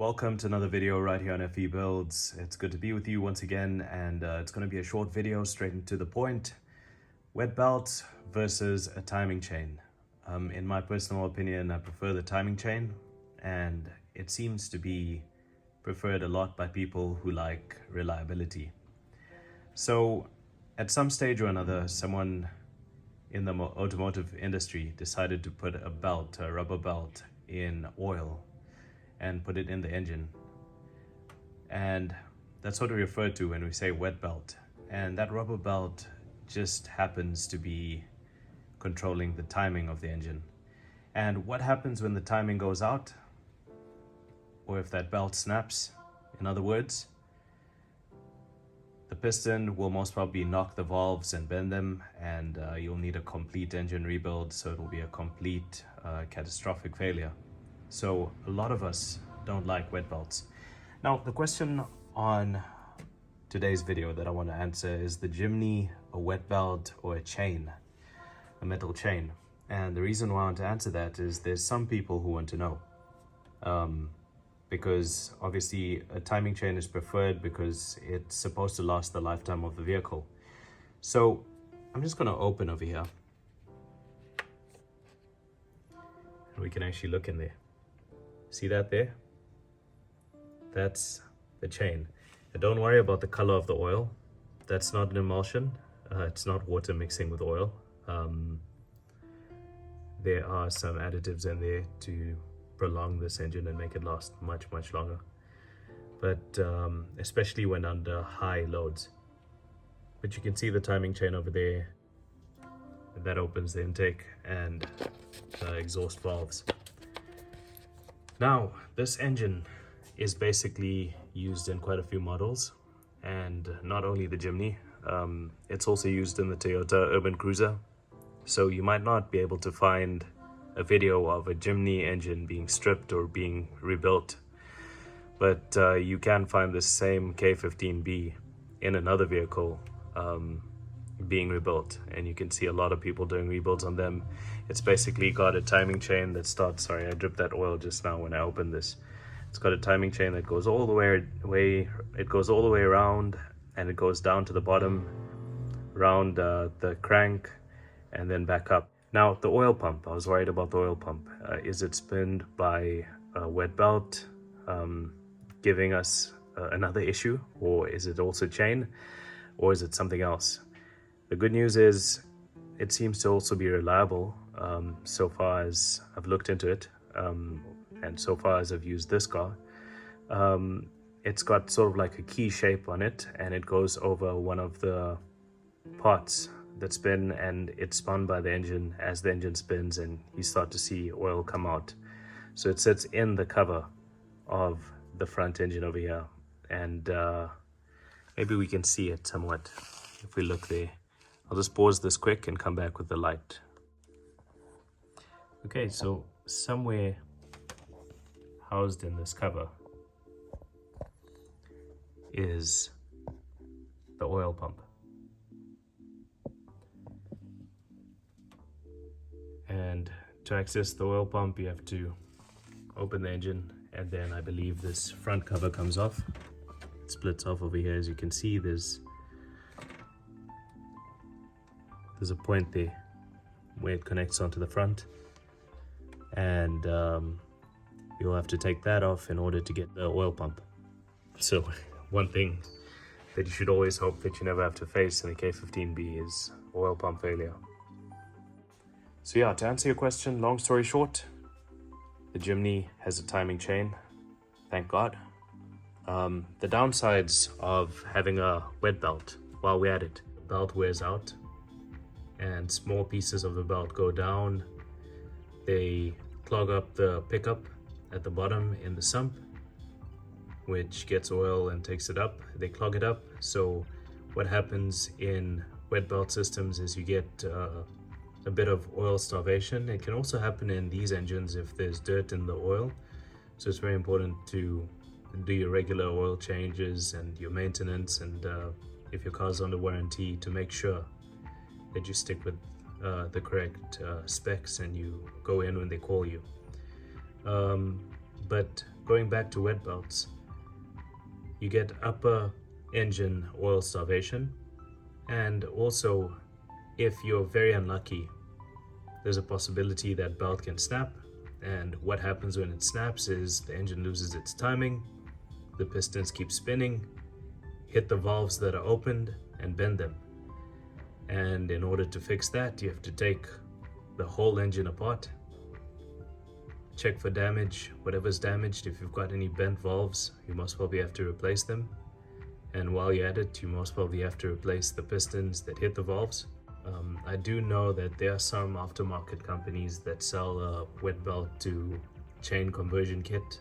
Welcome to another video right here on FE Builds. It's good to be with you once again, and it's going to be a short video straight into the point. Wet belt versus a timing chain. In my personal opinion, I prefer the timing chain, and it seems to be preferred a lot by people who like reliability. So at some stage or another, someone in the automotive industry decided to put a rubber belt in oil and put it in the engine. And that's what we refer to when we say wet belt. And that rubber belt just happens to be controlling the timing of the engine. And what happens when the timing goes out? Or if that belt snaps, in other words, the piston will most probably knock the valves and bend them, and you'll need a complete engine rebuild, so it will be a complete catastrophic failure. So a lot of us don't like wet belts. Now, the question on today's video that I want to answer is the Jimny a wet belt or a chain, a metal chain? And the reason why I want to answer that is there's some people who want to know. Because obviously a timing chain is preferred because it's supposed to last the lifetime of the vehicle. So I'm just going to open over here. And we can actually look in there. See that there? That's the chain. And don't worry about the color of the oil. That's not an emulsion. It's not water mixing with oil. There are some additives in there to prolong this engine and make it last much longer. But especially when under high loads. But you can see the timing chain over there. That opens the intake and exhaust valves. Now, this engine is basically used in quite a few models, and not only the Jimny, it's also used in the Toyota Urban Cruiser. So you might not be able to find a video of a Jimny engine being stripped or being rebuilt, but you can find the same K15B in another vehicle being rebuilt, and you can see a lot of people doing rebuilds on them. It's basically got a timing chain that starts, sorry, I dripped that oil just now when I opened this. It's got a timing chain that goes all the way it goes all the way around, and it goes down to the bottom, around the crank, and then back up. Now, the oil pump, I was worried about the oil pump. Is it spinned by a wet belt, giving us another issue, or is it also chain, or is it something else? The good news is it seems to also be reliable so far as I've looked into it, and so far as I've used this car. It's got sort of like a key shape on it, and it goes over one of the parts that spin, and it's spun by the engine as the engine spins, and you start to see oil come out. So it sits in the cover of the front engine over here, and maybe we can see it somewhat if we look there. I'll just pause this quick and come back with the light. Okay, so somewhere housed in this cover is the oil pump. And to access the oil pump, you have to open the engine, and then I believe this front cover comes off. It splits off over here. As you can see, there's a point there where it connects onto the front, and you'll have to take that off in order to get the oil pump. So one thing that you should always hope that you never have to face in the K15B is oil pump failure. So yeah, to answer your question, long story short, the Jimny has a timing chain, thank God. The downsides of having a wet belt, while we're at it, the belt wears out and small pieces of the belt go down. They clog up the pickup at the bottom in the sump, which gets oil and takes it up. They clog it up. So what happens in wet belt systems is you get a bit of oil starvation. It can also happen in these engines if there's dirt in the oil. So it's very important to do your regular oil changes and your maintenance, and if your car's under warranty, to make sure that you stick with the correct specs and you go in when they call you. But going back to wet belts, you get upper engine oil starvation, and also if you're very unlucky, there's a possibility that belt can snap. And what happens when it snaps is the engine loses its timing, the pistons keep spinning, hit the valves that are opened and bend them. And in order to fix that, you have to take the whole engine apart, check for damage, whatever's damaged. If you've got any bent valves, you most probably have to replace them. And while you're at it, you most probably have to replace the pistons that hit the valves. I do know that there are some aftermarket companies that sell a wet belt to chain conversion kit,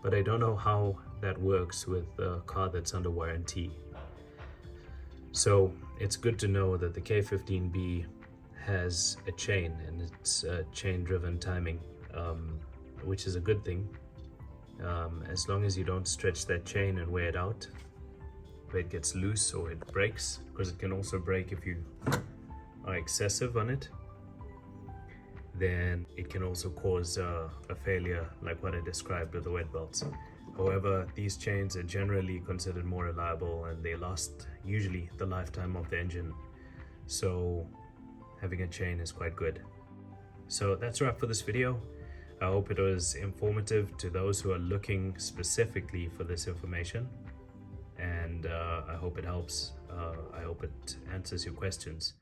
but I don't know how that works with a car that's under warranty. So it's good to know that the K15B has a chain, and it's a chain-driven timing, which is a good thing, as long as you don't stretch that chain and wear it out, where it gets loose or it breaks, because it can also break if you are excessive on it. Then it can also cause a failure like what I described with the wet belts. However, these chains are generally considered more reliable and they last usually the lifetime of the engine. So having a chain is quite good. So that's a wrap for this video. I hope it was informative to those who are looking specifically for this information. And I hope it helps. I hope it answers your questions.